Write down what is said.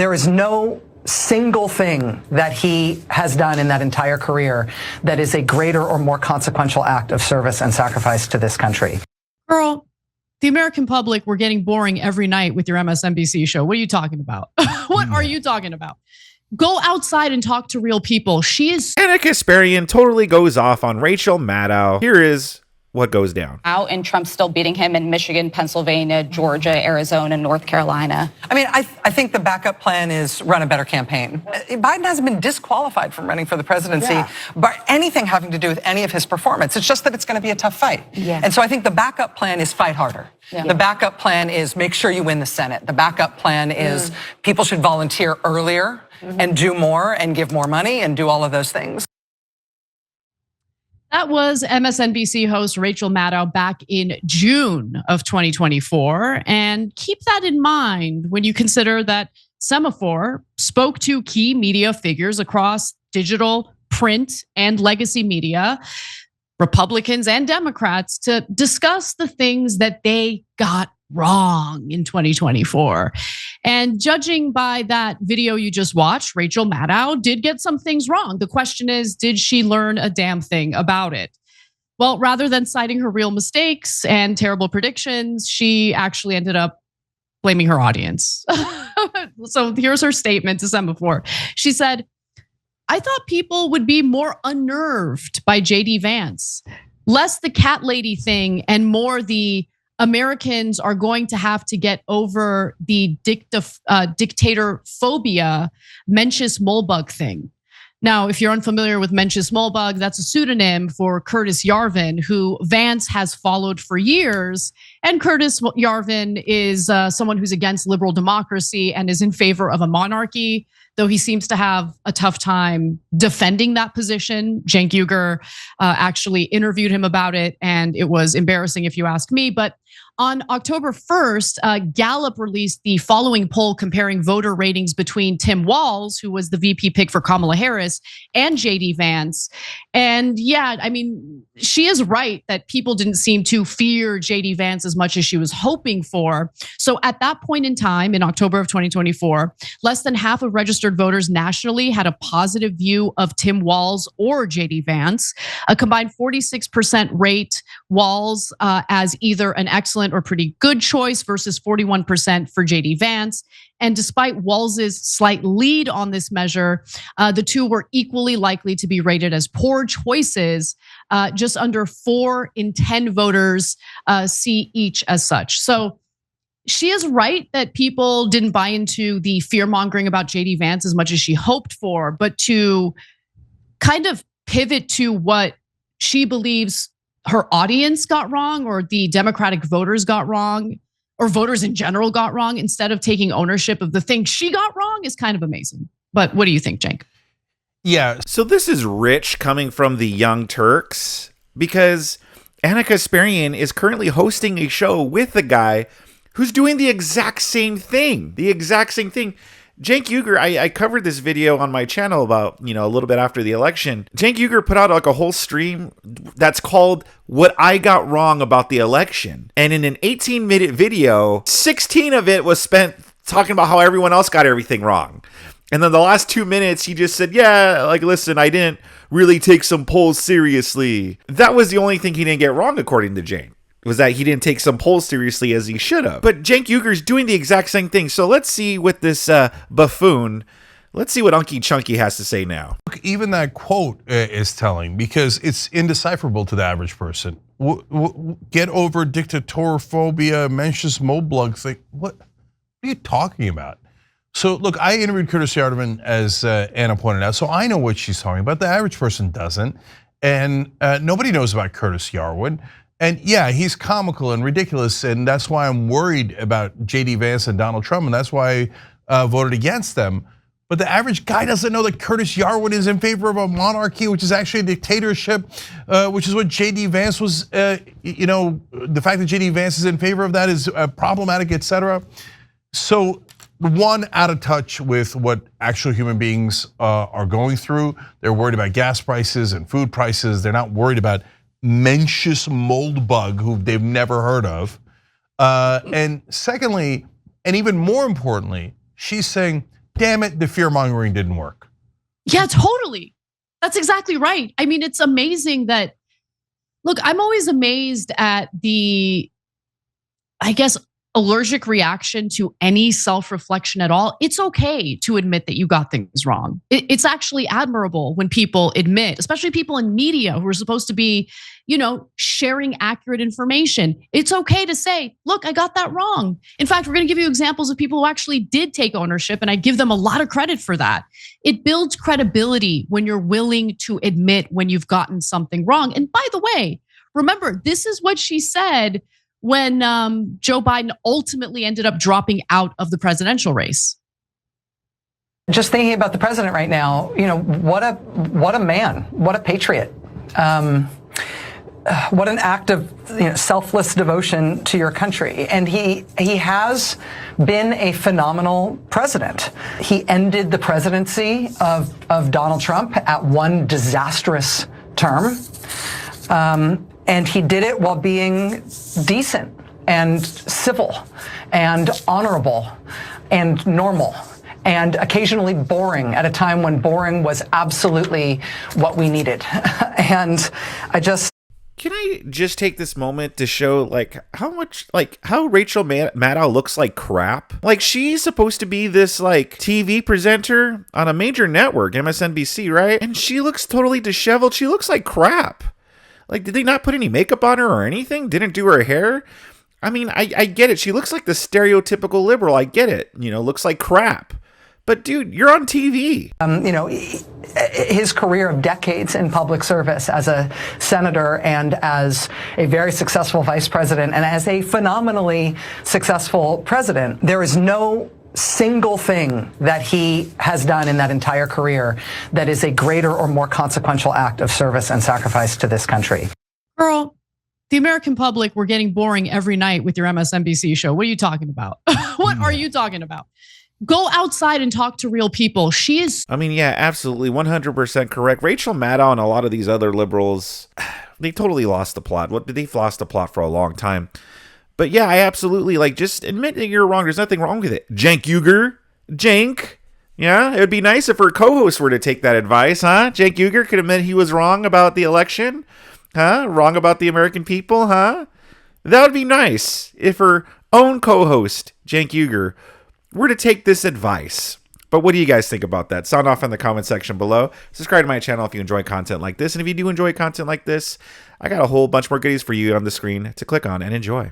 There is no single thing that he has done in that entire career that is a greater or more consequential act of service and sacrifice to this country. Girl, the American public were getting boring every night with your MSNBC show. What are you talking about? What are you talking about? Go outside and talk to real people. She is. Ana Kasparian totally goes off on Rachel Maddow. Here is what goes down. Out, and Trump's still beating him in Michigan, Pennsylvania, Georgia, Arizona, North Carolina. I mean, I think the backup plan is run a better campaign. Biden hasn't been disqualified from running for the presidency by anything having to do with any of his performance. It's just that it's going to be a tough fight. And so I think the backup plan is fight harder. The backup plan is make sure you win the Senate. The backup plan is people should volunteer earlier and do more and give more money and do all of those things. That was MSNBC host Rachel Maddow back in June of 2024. And keep that in mind when you consider that Semaphore spoke to key media figures across digital, print, and legacy media, Republicans and Democrats, to discuss the things that they got wrong in 2024. And judging by that video you just watched, Rachel Maddow did get some things wrong. The question is, did she learn a damn thing about it? Well, rather than citing her real mistakes and terrible predictions, she actually ended up blaming her audience. So here's her statement to Semaphore. She said, "I thought people would be more unnerved by JD Vance, less the cat lady thing and more the Americans are going to have to get over the dictator phobia Mencius Moldbug thing." Now, if you're unfamiliar with Mencius Moldbug, that's a pseudonym for Curtis Yarvin, who Vance has followed for years. And Curtis Yarvin is someone who's against liberal democracy and is in favor of a monarchy, though he seems to have a tough time defending that position. Cenk Uygur actually interviewed him about it, and it was embarrassing if you ask me. But on October 1st, Gallup released the following poll comparing voter ratings between Tim Walz, who was the VP pick for Kamala Harris, and JD Vance. And yeah, I mean, she is right that people didn't seem to fear JD Vance as much as she was hoping for. So at that point in time, in October of 2024, less than half of registered voters nationally had a positive view of Tim Walz or JD Vance. A combined 46% rate Walz as either an excellent or pretty good choice versus 41% for JD Vance. And despite Walz's slight lead on this measure, the two were equally likely to be rated as poor choices. Just under 4 in 10 voters see each as such. So she is right that people didn't buy into the fear mongering about JD Vance as much as she hoped for, but to kind of pivot to what she believes her audience got wrong, or the Democratic voters got wrong, or voters in general got wrong, instead of taking ownership of the things she got wrong, is kind of amazing. But what do you think, Cenk? Yeah, so this is rich coming from the Young Turks, because Ana Kasparian is currently hosting a show with the guy who's doing the exact same thing. Cenk Uygur, I covered this video on my channel about, a little bit after the election. Cenk Uygur put out like a whole stream that's called What I Got Wrong About the Election. And in an 18-minute video, 16 of it was spent talking about how everyone else got everything wrong. And then the last 2 minutes, he just said, listen, I didn't really take some polls seriously. That was the only thing he didn't get wrong, according to Cenk, was that he didn't take some polls seriously as he should have. But Cenk Uygur's doing the exact same thing. So let's see what this buffoon, let's see what Unky Chunky has to say now. Look, even that quote is telling, because it's indecipherable to the average person. Get over dictatorophobia, Mencius Moldbug thing. What are you talking about? So look, I interviewed Curtis Yarvin, as Anna pointed out, so I know what she's talking about. The average person doesn't. And nobody knows about Curtis Yarvin. And yeah, he's comical and ridiculous, and that's why I'm worried about JD Vance and Donald Trump, and that's why I voted against them. But the average guy doesn't know that Curtis Yarvin is in favor of a monarchy, which is actually a dictatorship, which is what JD Vance was, the fact that JD Vance is in favor of that is problematic, etc. So one, out of touch with what actual human beings are going through. They're worried about gas prices and food prices. They're not worried about Mencius Moldbug, who they've never heard of. And secondly, and even more importantly, she's saying damn it, the fear mongering didn't work. Yeah, totally. That's exactly right. I mean, it's amazing that, look, I'm always amazed at the, I guess, allergic reaction to any self-reflection at all. It's okay to admit that you got things wrong. It's actually admirable when people admit, especially people in media who are supposed to be, sharing accurate information. It's okay to say, look, I got that wrong. In fact, we're going to give you examples of people who actually did take ownership, and I give them a lot of credit for that. It builds credibility when you're willing to admit when you've gotten something wrong. And by the way, remember, this is what she said when Joe Biden ultimately ended up dropping out of the presidential race. Just thinking about the president right now, what a man, what a patriot. What an act of selfless devotion to your country. And he has been a phenomenal president. He ended the presidency of Donald Trump at one disastrous term. And he did it while being decent and civil and honorable and normal and occasionally boring at a time when boring was absolutely what we needed. And Can I just take this moment to show how Rachel Maddow looks like crap? Like, she's supposed to be this TV presenter on a major network, MSNBC, right? And she looks totally disheveled. She looks like crap. Like, did they not put any makeup on her or anything? Didn't do her hair? I mean, I get it. She looks like the stereotypical liberal. I get it. Looks like crap. But dude, you're on TV. His career of decades in public service as a senator and as a very successful vice president and as a phenomenally successful president, there is no single thing that he has done in that entire career that is a greater or more consequential act of service and sacrifice to this country. Girl, the American public were getting boring every night with your MSNBC show. What are you talking about? What are you talking about? Go outside and talk to real people. Yeah, absolutely, 100% correct. Rachel Maddow and a lot of these other liberals, they totally lost the plot. They've lost the plot for a long time. But yeah, I absolutely, just admit that you're wrong. There's nothing wrong with it. Cenk Uygur. Cenk. Yeah, it would be nice if her co-host were to take that advice, huh? Cenk Uygur could admit he was wrong about the election. Huh? Wrong about the American people, huh? That would be nice if her own co-host, Cenk Uygur, were to take this advice. But what do you guys think about that? Sound off in the comment section below. Subscribe to my channel if you enjoy content like this. And if you do enjoy content like this, I got a whole bunch more goodies for you on the screen to click on and enjoy.